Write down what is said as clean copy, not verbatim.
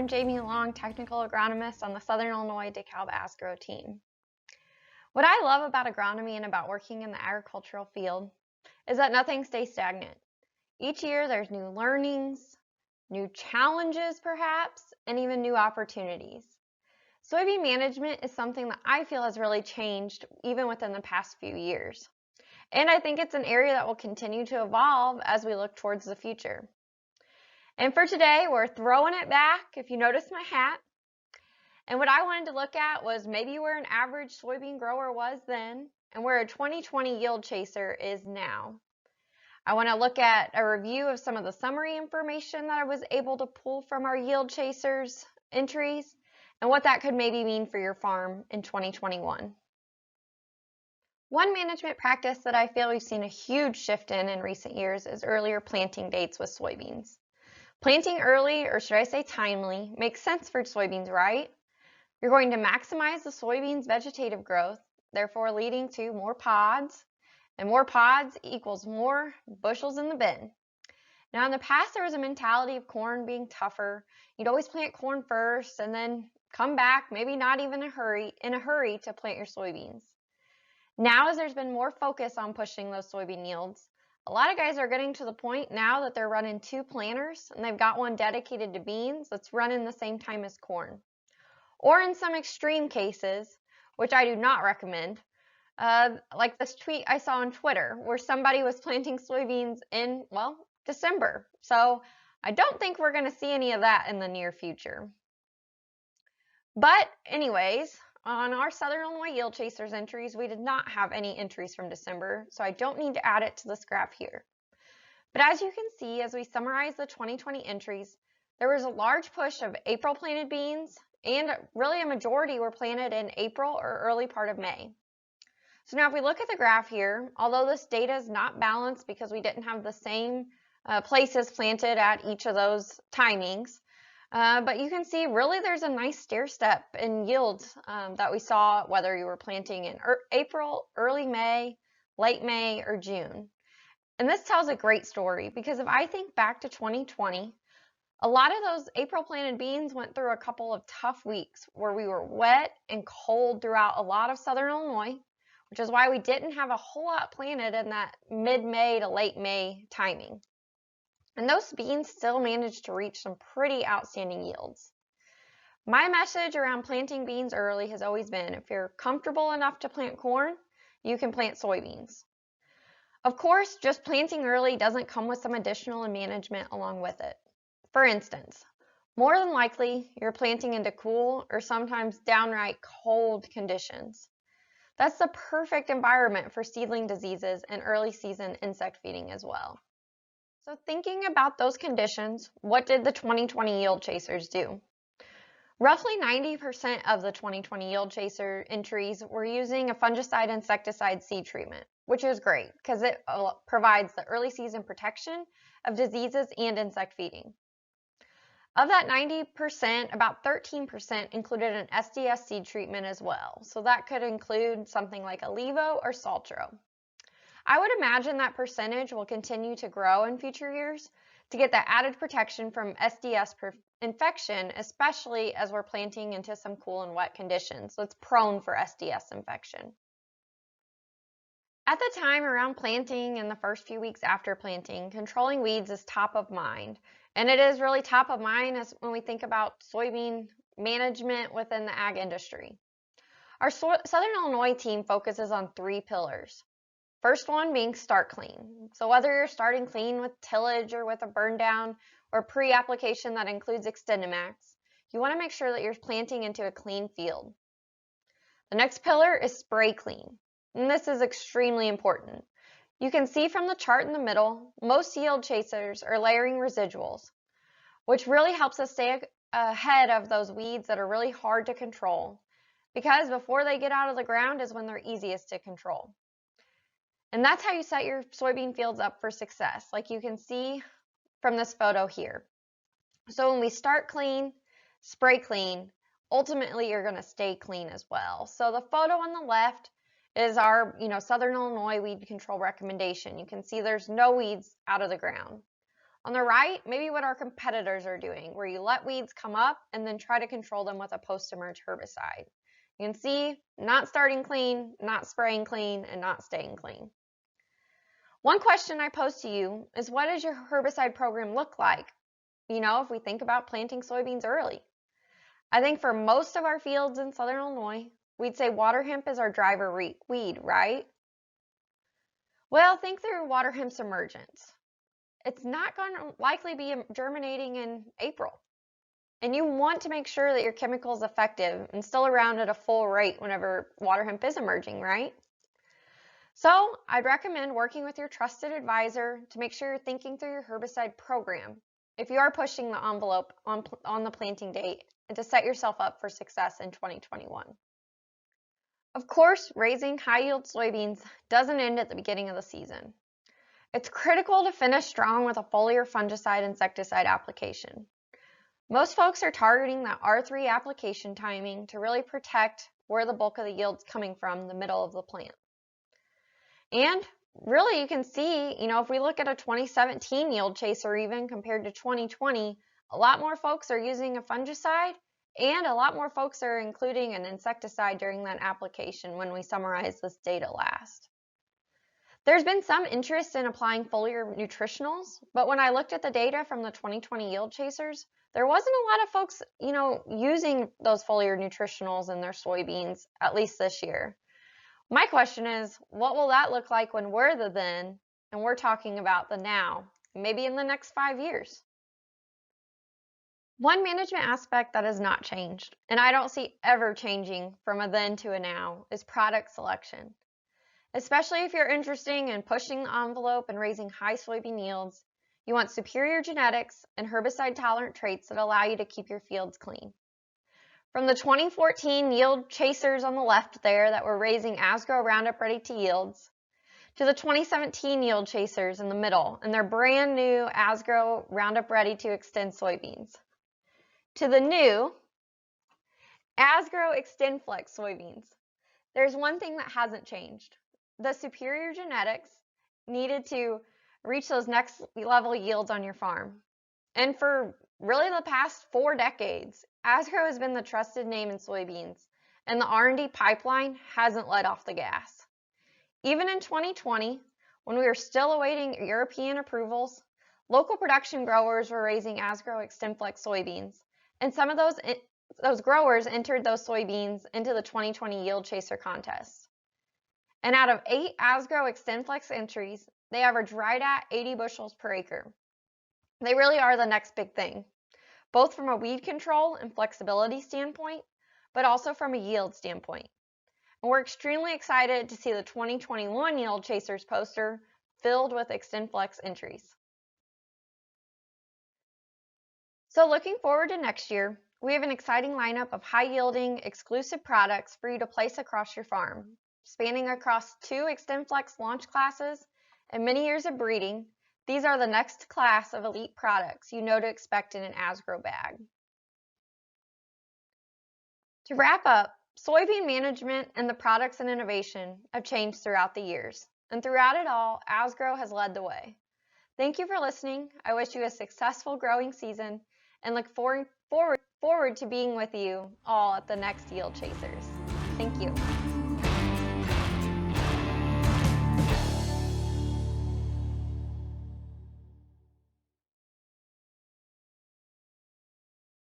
I'm Jamie Long, Technical Agronomist on the Southern Illinois DeKalb Asgrow team. What I love about agronomy and about working in the agricultural field is that nothing stays stagnant. Each year there's new learnings, new challenges perhaps, and even new opportunities. Soybean management is something that I feel has really changed even within the past few years. And I think it's an area that will continue to evolve as we look towards the future. And for today, we're throwing it back, if you notice my hat. And what I wanted to look at was maybe where an average soybean grower was then and where a 2020 yield chaser is now. I want to look at a review of some of the summary information that I was able to pull from our yield chasers entries and what that could maybe mean for your farm in 2021. One management practice that I feel we've seen a huge shift in recent years is earlier planting dates with soybeans. Planting early, or should I say timely, makes sense for soybeans, right? You're going to maximize the soybeans' vegetative growth, therefore leading to more pods, and more pods equals more bushels in the bin. Now, in the past, there was a mentality of corn being tougher. You'd always plant corn first and then come back, maybe not even in a hurry to plant your soybeans. Now, as there's been more focus on pushing those soybean yields, a lot of guys are getting to the point now that they're running 2 planters and they've got one dedicated to beans that's running the same time as corn. Or in some extreme cases, which I do not recommend, like this tweet I saw on Twitter where somebody was planting soybeans in, well, December. So I don't think we're going to see any of that in the near future. But anyways, on our Southern Illinois Yield Chasers entries, we did not have any entries from December, so I don't need to add it to this graph here. But as you can see, as we summarize the 2020 entries, there was a large push of April planted beans, and really a majority were planted in April or early part of May. So now if we look at the graph here, although this data is not balanced because we didn't have the same places planted at each of those timings, but you can see really there's a nice stair step in yields that we saw whether you were planting in April, early May, late May, or June. And this tells a great story because if I think back to 2020, a lot of those April planted beans went through a couple of tough weeks where we were wet and cold throughout a lot of Southern Illinois, which is why we didn't have a whole lot planted in that mid-May to late May timing. And those beans still managed to reach some pretty outstanding yields. My message around planting beans early has always been, if you're comfortable enough to plant corn, you can plant soybeans. Of course, just planting early doesn't come with some additional management along with it. For instance, more than likely, you're planting into cool or sometimes downright cold conditions. That's the perfect environment for seedling diseases and early season insect feeding as well. So thinking about those conditions, what did the 2020 yield chasers do? Roughly 90% of the 2020 yield chaser entries were using a fungicide insecticide seed treatment, which is great because it provides the early season protection of diseases and insect feeding. Of that 90%, about 13% included an SDS seed treatment as well. So that could include something like Alivo or Saltro. I would imagine that percentage will continue to grow in future years to get that added protection from SDS infection, especially as we're planting into some cool and wet conditions. So it's prone for SDS infection. At the time around planting and the first few weeks after planting, controlling weeds is top of mind. And it is really top of mind as when we think about soybean management within the ag industry. Our Southern Illinois team focuses on 3 pillars. First one being start clean. So whether you're starting clean with tillage or with a burn down or pre-application that includes XtendiMax, you want to make sure that you're planting into a clean field. The next pillar is spray clean. And this is extremely important. You can see from the chart in the middle, most yield chasers are layering residuals, which really helps us stay ahead of those weeds that are really hard to control, because before they get out of the ground is when they're easiest to control. And that's how you set your soybean fields up for success, like you can see from this photo here. So when we start clean, spray clean, ultimately you're going to stay clean as well. So the photo on the left is our, Southern Illinois weed control recommendation. You can see there's no weeds out of the ground. On the right, maybe what our competitors are doing, where you let weeds come up and then try to control them with a post-emerge herbicide. You can see, not starting clean, not spraying clean, and not staying clean. One question I pose to you is, what does your herbicide program look like? If we think about planting soybeans early. I think for most of our fields in southern Illinois, we'd say water hemp is our driver weed, right? Well, think through water hemp's emergence. It's not going to likely be germinating in April. And you want to make sure that your chemical is effective and still around at a full rate whenever water hemp is emerging, right? So I'd recommend working with your trusted advisor to make sure you're thinking through your herbicide program if you are pushing the envelope on the planting date, and to set yourself up for success in 2021. Of course, raising high-yield soybeans doesn't end at the beginning of the season. It's critical to finish strong with a foliar fungicide insecticide application. Most folks are targeting that R3 application timing to really protect where the bulk of the yield's coming from, the middle of the plant. And really, you can see, if we look at a 2017 yield chaser even compared to 2020, a lot more folks are using a fungicide, and a lot more folks are including an insecticide during that application when we summarize this data last. There's been some interest in applying foliar nutritionals, but when I looked at the data from the 2020 yield chasers, there wasn't a lot of folks, using those foliar nutritionals in their soybeans, at least this year. My question is, what will that look like when we're the then, and we're talking about the now, maybe in the next 5 years? One management aspect that has not changed, and I don't see ever changing from a then to a now, is product selection. Especially if you're interested in pushing the envelope and raising high soybean yields, you want superior genetics and herbicide-tolerant traits that allow you to keep your fields clean. From the 2014 yield chasers on the left there that were raising Asgrow Roundup Ready to yields, to the 2017 yield chasers in the middle and their brand new Asgrow Roundup Ready to Extend soybeans, to the new Asgrow XtendFlex soybeans. There's one thing that hasn't changed: the superior genetics needed to reach those next level yields on your farm. And for really the past 4 decades, Asgrow has been the trusted name in soybeans, and the R&D pipeline hasn't let off the gas. Even in 2020, when we were still awaiting European approvals, local production growers were raising Asgrow XtendFlex soybeans, and some of those growers entered those soybeans into the 2020 yield chaser contest. And out of 8 Asgrow XtendFlex entries, they average right at 80 bushels per acre. They really are the next big thing, both from a weed control and flexibility standpoint, but also from a yield standpoint. And we're extremely excited to see the 2021 Yield Chasers poster filled with XtendFlex entries. So looking forward to next year, we have an exciting lineup of high-yielding, exclusive products for you to place across your farm, spanning across 2 XtendFlex launch classes and many years of breeding. These are the next class of elite products you know to expect in an Asgrow bag. To wrap up, soybean management and the products and innovation have changed throughout the years, and throughout it all, Asgrow has led the way. Thank you for listening. I wish you a successful growing season and look forward to being with you all at the next Yield Chasers. Thank you.